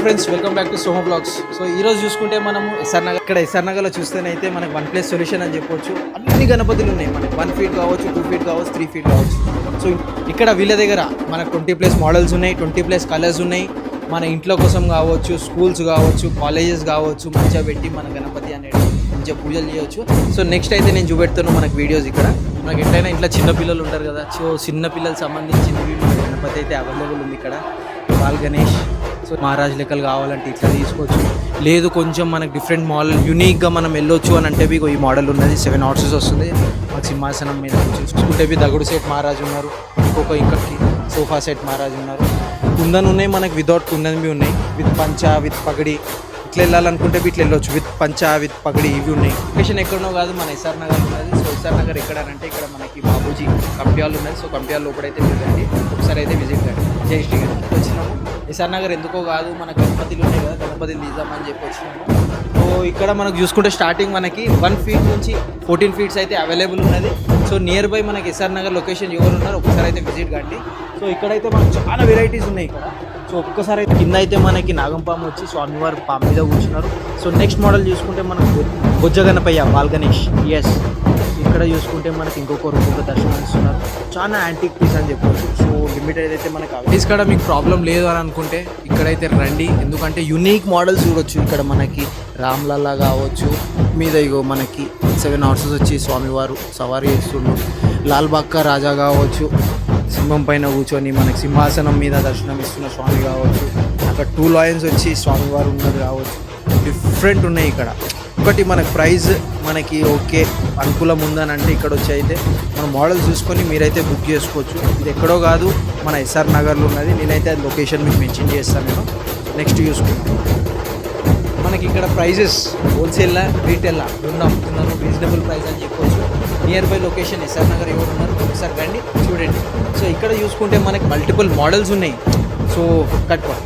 Friends welcome back to Soho blogs. So ఈ రోజు చూసుకుంటే మనము ఎస్ఆర్ నగర్లో చూస్తేనైతే మనకు వన్ ప్లేస్ సొల్యూషన్ అని చెప్పొచ్చు. అన్ని గణపతులు ఉన్నాయి మనకు 1 feet కావచ్చు, 2 feet కావచ్చు, 3 feet కావచ్చు. సో ఇక్కడ వీళ్ళ దగ్గర మనకు 20+ మోడల్స్ ఉన్నాయి, 20+ కలర్స్ ఉన్నాయి. మన ఇంట్లో కోసం కావచ్చు, స్కూల్స్ కావచ్చు, కాలేజెస్ కావచ్చు, మంచిగా పెట్టి మన గణపతి అనేది మంచిగా పూజలు చేయవచ్చు. సో నెక్స్ట్ అయితే నేను చూపెడుతాను మనకు వీడియోస్. ఇక్కడ మనకి ఎట్లయినా ఇంట్లో చిన్న పిల్లలు ఉంటారు కదా, సో చిన్న పిల్లలకు సంబంధించినవి మన గణపతి అయితే అవైలబుల్ ఉంది ఇక్కడ. బాల్ గణేష్, సో మహారాజ్ లెక్కలు కావాలంటే ఇట్లా తీసుకోవచ్చు. లేదు కొంచెం మనకు డిఫరెంట్ మోడల్ యూనిక్గా మనం వెళ్ళొచ్చు అని అంటే ఈ మోడల్ ఉన్నది 7 horses వస్తుంది. మాకు సింహాసనం మీద చూసుకుంటే దగుడు సెట్ మహారాజు ఉన్నారు, ఇంకా సోఫా సెట్ మహారాజు ఉన్నారు. కుందన్ ఉన్నాయి, మనకి వితౌట్ కుందన్వి ఉన్నాయి, విత్ పంచా విత్ పగడి. ఇట్లా వెళ్ళాలనుకుంటే ఇట్లా వెళ్ళొచ్చు, విత్ పంచా విత్ పగడి ఇవి ఉన్నాయి. లొకేషన్ ఎక్కడనో కాదు, మన ఎస్ఆర్ నగర్ ఉన్నది. సో ఎస్ఆర్ నగర్ ఎక్కడనంటే ఇక్కడ మనకి బాబూజీ కంప్యాల్ ఉన్నది. సో కంప్యాల్ లోపలైతే వెళ్ళండి, ఒకసారి అయితే విజిట్ కండి. జై శ్రీ గణపతి వచ్చినాము. ఎస్ఆర్ నగర్ ఎందుకో కాదు, మన గణపతిలు ఉన్నాయి కదా, గణపతిని తీద్దామని చెప్పి వచ్చినాము. సో ఇక్కడ మనకు చూసుకుంటే స్టార్టింగ్ మనకి 1 feet నుంచి 14 feet అయితే అవైలబుల్ ఉన్నది. సో నియర్ బై మనకి ఎస్ఆర్ నగర్ లొకేషన్ ఎవరు ఉన్నారు ఒకసారి అయితే విజిట్ కండి. సో ఇక్కడైతే మనకు చాలా వెరైటీస్ ఉన్నాయి ఇక్కడ. సో ఒక్కసారి అయితే కింద అయితే మనకి నాగంపాము వచ్చి స్వామివారు పాము మీద కూర్చున్నారు. సో నెక్స్ట్ మోడల్ చూసుకుంటే మనకు బొజ్జ గణపయ్య బాల్ గణేష్. ఎస్, ఇక్కడ చూసుకుంటే మనకి ఇంకొక దర్శనం ఇస్తున్నారు. చాలా యాంటిక్ పీస్ అని చెప్పొచ్చు. సో లిమిటెడ్ అయితే మనకి ఇక్కడ మీకు ప్రాబ్లం లేదు అని అనుకుంటే ఇక్కడైతే రండి, ఎందుకంటే యునీక్ మోడల్స్ చూడొచ్చు. ఇక్కడ మనకి రామ్లల్లా కావచ్చు, మీద ఇగో మనకి 7 horses వచ్చి స్వామివారు సవారీ చేస్తున్నారు. లాల్బాగ్కా రాజా కావచ్చు, సింహం పైన కూర్చొని మనకి సింహాసనం మీద దర్శనం ఇస్తున్న స్వామి కావచ్చు. అక్కడ 2 lions వచ్చి స్వామివారు ఉన్నది కావచ్చు. డిఫరెంట్ ఉన్నాయి ఇక్కడ. ఒకటి మనకి ప్రైస్ మనకి ఓకే అనుకూలం ఉందని అంటే ఇక్కడ వచ్చి అయితే మన మోడల్స్ చూసుకొని మీరైతే బుక్ చేసుకోవచ్చు. ఇది ఎక్కడో కాదు, మన ఎస్ఆర్ నగర్లో ఉన్నది. నేనైతే లొకేషన్ మీకు మెన్షన్ చేస్తాను. నేను నెక్స్ట్ చూసుకుంటాను. మనకి ఇక్కడ ప్రైజెస్ హోల్సేల్లా రీటైల్లా రెండు అమ్ముతున్నారు. రీజనబుల్ ప్రైస్ అని చెప్పొచ్చు. Nearby location SR Nagar ఎవరు ఉన్నారు ఒకసారి రండి చూడండి. సో ఇక్కడ చూసుకుంటే మనకి మల్టిపుల్ మోడల్స్ ఉన్నాయి. సో కట్టుకోండి.